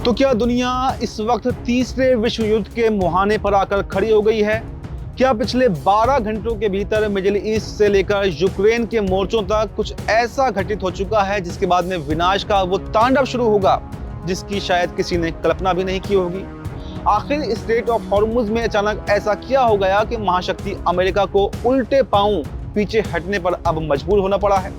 तो क्या दुनिया इस वक्त तीसरे विश्व युद्ध के मुहाने पर आकर खड़ी हो गई है? क्या पिछले 12 घंटों के भीतर मिडिल ईस्ट से लेकर यूक्रेन के मोर्चों तक कुछ ऐसा घटित हो चुका है जिसके बाद में विनाश का वो तांडव शुरू होगा जिसकी शायद किसी ने कल्पना भी नहीं की होगी? आखिर स्ट्रेट ऑफ हॉर्मुज में अचानक ऐसा क्या हो गया कि महाशक्ति अमेरिका को उल्टे पांव पीछे हटने पर अब मजबूर होना पड़ा है?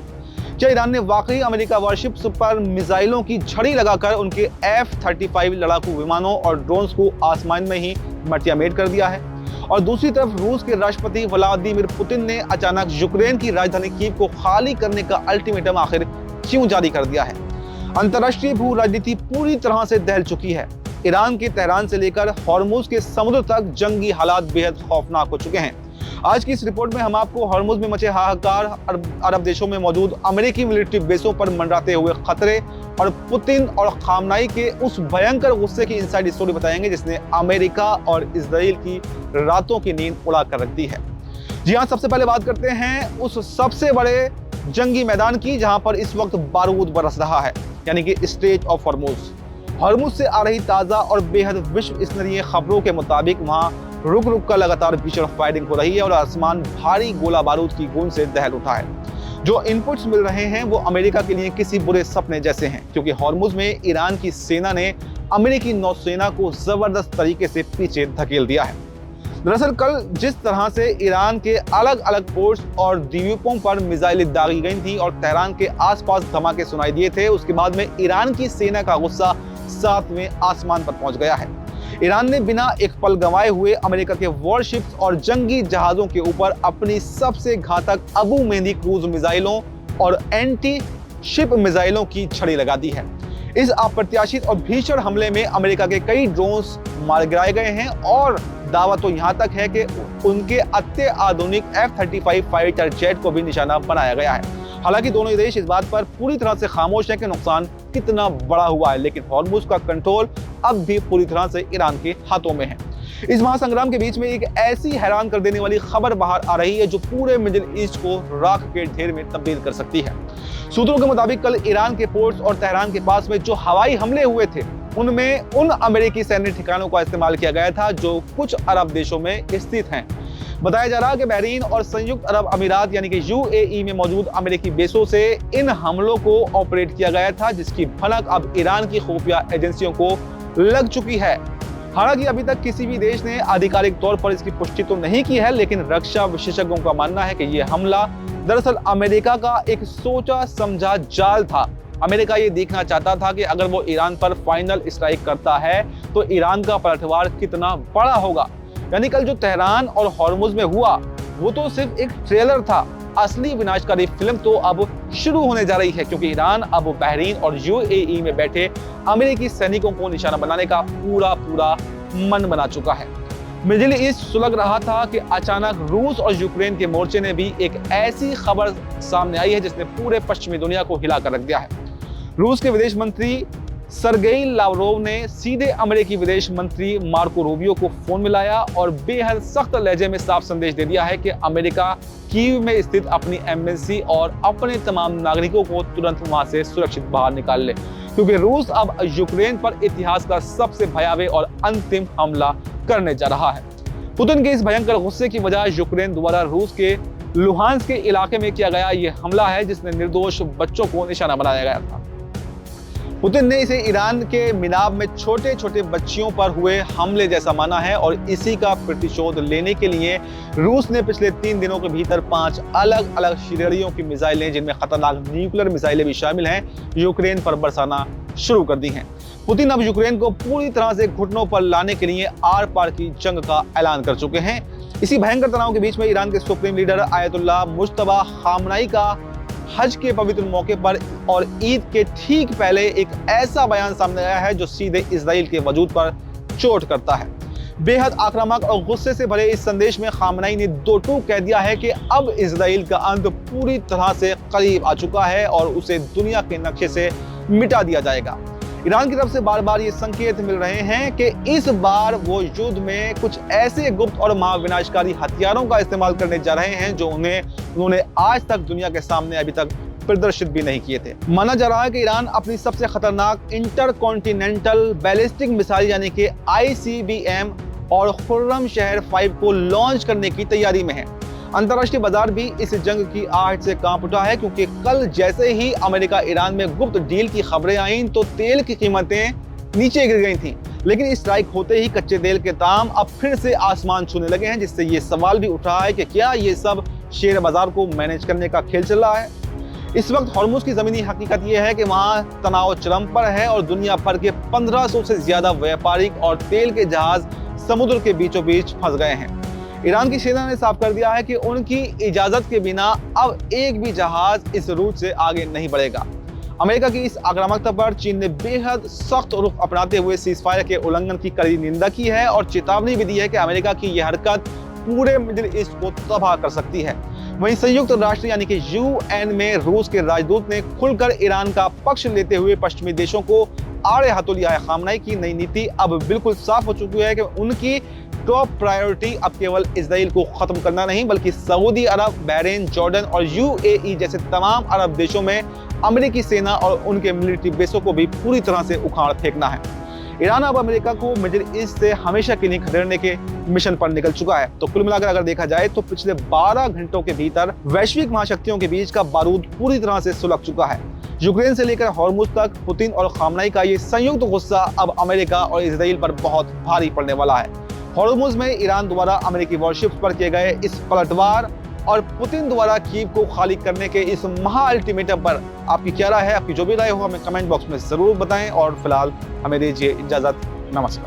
क्या ईरान ने वाकई अमेरिका वॉरशिप्स पर मिसाइलों की झड़ी लगाकर उनके F-35 लड़ाकू विमानों और ड्रोन्स को आसमान में ही मटियामेट कर दिया है? और दूसरी तरफ रूस के राष्ट्रपति व्लादिमीर पुतिन ने अचानक यूक्रेन की राजधानी कीव को खाली करने का अल्टीमेटम आखिर क्यों जारी कर दिया है? अंतर्राष्ट्रीय भू राजनीति पूरी तरह से दहल चुकी है। ईरान के तेहरान से लेकर हॉर्मुज के समुद्र तक जंगी हालात बेहद खौफनाक हो चुके हैं। आज की इस रिपोर्ट में हम आपको हॉर्मुज में मचे हाहाकार, अरब देशों में मौजूद अमेरिकी मिलिट्री बेसों पर मंडराते हुए खतरे और पुतिन और खामनाई के उस भयंकर गुस्से की इनसाइड स्टोरी बताएंगे जिसने अमेरिका और इजराइल की रातों की नींद उड़ा कर रख दी है। जी हाँ, सबसे पहले बात करते हैं उस सबसे बड़े जंगी मैदान की जहां पर इस वक्त बारूद बरस रहा है, यानी कि स्ट्रेट ऑफ हॉर्मुज। हॉर्मुज से आ रही ताजा और बेहद विश्व स्तरीय खबरों के मुताबिक वहां रुक रुक कर लगातार भीषण फायरिंग हो रही है और आसमान भारी गोला बारूद की गूंज से दहल उठा है। जो इनपुट्स मिल रहे हैं वो अमेरिका के लिए किसी बुरे सपने जैसे हैं, क्योंकि हॉर्मुज में ईरान की सेना ने अमेरिकी नौसेना को जबरदस्त तरीके से पीछे धकेल दिया है। दरअसल कल जिस तरह से ईरान के अलग अलग पोर्ट्स और द्वीपों पर मिसाइलें दागी गई थी और तेहरान के आसपास धमाके सुनाई दिए थे, उसके बाद में ईरान की सेना का गुस्सा 7वें आसमान पर पहुंच गया है। ईरान ने बिना एक पल गंवाए हुए अमेरिका के वॉरशिप्स और जंगी जहाजों के ऊपर अपनी सबसे घातक अबू मेहंदी क्रूज मिसाइलों और एंटी शिप मिसाइलों की छड़ी लगा दी है। इस अप्रत्याशित और भीषण हमले में अमेरिका के कई ड्रोन्स मार गिराए गए हैं और दावा तो यहां तक है कि उनके अत्याधुनिक F-35 फाइटर जेट को भी निशाना बनाया गया है। हालांकि दोनों देश इस बात पर पूरी तरह से खामोश है कि नुकसान कितना बड़ा हुआ है, लेकिन हॉर्मुज का कंट्रोल अब भी पूरी तरह से ईरान के हाथों में है। इस महासंग्राम के बीच में एक ऐसी हैरान कर देने वाली खबर बाहर आ रही है जो पूरे मिडिल ईस्ट को राख के ढेर में तब्दील कर सकती है। सूत्रों के मुताबिक कल ईरान के पोर्ट्स और तेहरान के पास में जो हवाई हमले हुए थे उनमें उन अमेरिकी सैन्य ठिकानों का इस्तेमाल किया गया था जो कुछ अरब देशों में स्थित हैं। बताया जा रहा है कि बहरीन और संयुक्त अरब अमीरात यानी कि UAE में मौजूद अमेरिकी बेसों से इन हमलों को ऑपरेट किया गया था, जिसकी भनक अब ईरान की खुफिया एजेंसियों को लग चुकी है। हालांकि अभी तक किसी भी देश ने आधिकारिक तौर पर इसकी पुष्टि तो नहीं की है, लेकिन रक्षा विशेषज्ञों का मानना है कि यह हमला दरअसल अमेरिका का एक सोचा समझा जाल था। अमेरिका ये देखना चाहता था कि अगर वो ईरान पर फाइनल स्ट्राइक करता है तो ईरान का पलटवार कितना बड़ा होगा। यानी कल जो तेहरान और हॉर्मुज में हुआ वो तो सिर्फ एक ट्रेलर था, असली विनाशकारी फिल्म तो अब शुरू होने जा रही है, क्योंकि ईरान अब बहरीन और UAE में बैठे अमेरिकी सैनिकों को निशाना बनाने का पूरा मन बना चुका है। मिडिल ईस्ट सुलग रहा था कि अचानक रूस और यूक्रेन के मोर्चे ने भी एक ऐसी खबर सामने आई है जिसने पूरे पश्चिमी दुनिया को हिला कर रख दिया है। रूस के विदेश मंत्री सरगेई लावरोव ने सीधे अमेरिकी विदेश मंत्री मार्को रूबियो को फोन मिलाया और बेहद सख्त लहजे में साफ संदेश दे दिया है कि अमेरिका कीव में स्थित अपनी एम्बेसी और अपने तमाम नागरिकों को तुरंत वहां से सुरक्षित बाहर निकाल ले, क्योंकि रूस अब यूक्रेन पर इतिहास का सबसे भयावह और अंतिम हमला करने जा रहा है। पुतिन के इस भयंकर गुस्से की वजह यूक्रेन द्वारा रूस के लुहांस्क के इलाके में किया गया यह हमला है, जिसने निर्दोष बच्चों को निशाना बनाया गया था। पुतिन ने इसे ईरान के मिनाब में छोटे छोटे बच्चियों पर हुए हमले जैसा माना है और इसी का प्रतिशोध लेने के लिए रूस ने पिछले 3 दिनों के भीतर 5 अलग अलग श्रेणियों की मिसाइलें, जिनमें खतरनाक न्यूक्लियर मिसाइलें भी शामिल हैं, यूक्रेन पर बरसाना शुरू कर दी हैं। पुतिन अब यूक्रेन को पूरी तरह से घुटनों पर लाने के लिए आर पार की जंग का ऐलान कर चुके हैं। इसी भयंकर तनाव के बीच में ईरान के supreme leader Ayatollah Mojtaba Khamenei का हज के पवित्र मौके पर और ईद के ठीक पहले एक ऐसा बयान सामने आया है जो सीधे इजराइल के वजूद पर चोट करता है। बेहद आक्रामक और गुस्से से भरे इस संदेश में खामनाई ने दो टूक कह दिया है कि अब इजराइल का अंत पूरी तरह से करीब आ चुका है और उसे दुनिया के नक्शे से मिटा दिया जाएगा। ईरान की तरफ से बार बार ये संकेत मिल रहे हैं कि इस बार वो युद्ध में कुछ ऐसे गुप्त और महाविनाशकारी हथियारों का इस्तेमाल करने जा रहे हैं जो उन्होंने आज तक दुनिया के सामने अभी तक प्रदर्शित भी नहीं किए थे। माना जा रहा है कि ईरान अपनी सबसे खतरनाक इंटरकॉन्टिनेंटल बैलिस्टिक मिसाइल यानी कि ICBM और खुर्रम शहर 5 को लॉन्च करने की तैयारी में है। अंतर्राष्ट्रीय बाजार भी इस जंग की आहट से कांप उठा है, क्योंकि कल जैसे ही अमेरिका ईरान में गुप्त डील की खबरें आईं तो तेल की कीमतें नीचे गिर गई थीं। लेकिन इस स्ट्राइक होते ही कच्चे तेल के दाम अब फिर से आसमान छूने लगे हैं, जिससे ये सवाल भी उठ रहा है कि क्या ये सब शेयर बाजार को मैनेज करने का खेल चल रहा है। इस वक्त हॉर्मुज की जमीनी हकीकत यह है कि वहां तनाव चरम पर है और दुनिया भर के 1500 से ज्यादा व्यापारिक और तेल के जहाज समुद्र के बीचों बीच फंस गए हैं। ईरान की सेना ने साफ कर दिया है कि उनकी इजाजत के बिना अब एक भी जहाज इस रूट से आगे नहीं बढ़ेगा। अमेरिका की इस आक्रामकता पर चीन ने बेहद सख्त रुख अपनाते हुए सीजफायर के उल्लंघन की कड़ी निंदा की है और चेतावनी भी दी है कि अमेरिका की यह हरकत पूरे मिडिल ईस्ट को तबाह कर सकती है। वहीं संयुक्त राष्ट्र यानी कि UN में रूस के राजदूत ने खुलकर ईरान का पक्ष लेते हुए पश्चिमी देशों को आड़े हाथों लिया है। खामनेई की नई नीति अब बिल्कुल साफ हो चुकी है कि उनकी टॉप प्रायोरिटी अब केवल इजराइल को खत्म करना नहीं, बल्कि सऊदी अरब, बहरीन, जॉर्डन और UAE जैसे तमाम अरब देशों में अमेरिकी सेना और उनके मिलिट्री बेसों को भी पूरी तरह से उखाड़ फेंकना है। ईरान अब अमेरिका को मिडिल ईस्ट से हमेशा के लिए खदेड़ने के मिशन पर निकल चुका है। तो कुल मिलाकर अगर देखा जाए तो पिछले 12 घंटों के भीतर वैश्विक महाशक्तियों के बीच का बारूद पूरी तरह से सुलग चुका है। यूक्रेन से लेकर हॉर्मुज तक पुतिन और खामनेई का ये संयुक्त गुस्सा अब अमेरिका और इजराइल पर बहुत भारी पड़ने वाला है। हॉर्मुज में ईरान द्वारा अमेरिकी वॉरशिप्स पर किए गए इस पलटवार और पुतिन द्वारा कीव को खाली करने के इस महा अल्टीमेटम पर आपकी क्या राय है? आपकी जो भी राय हो हमें कमेंट बॉक्स में जरूर बताएं और फिलहाल हमें दीजिए इजाजत। नमस्कार।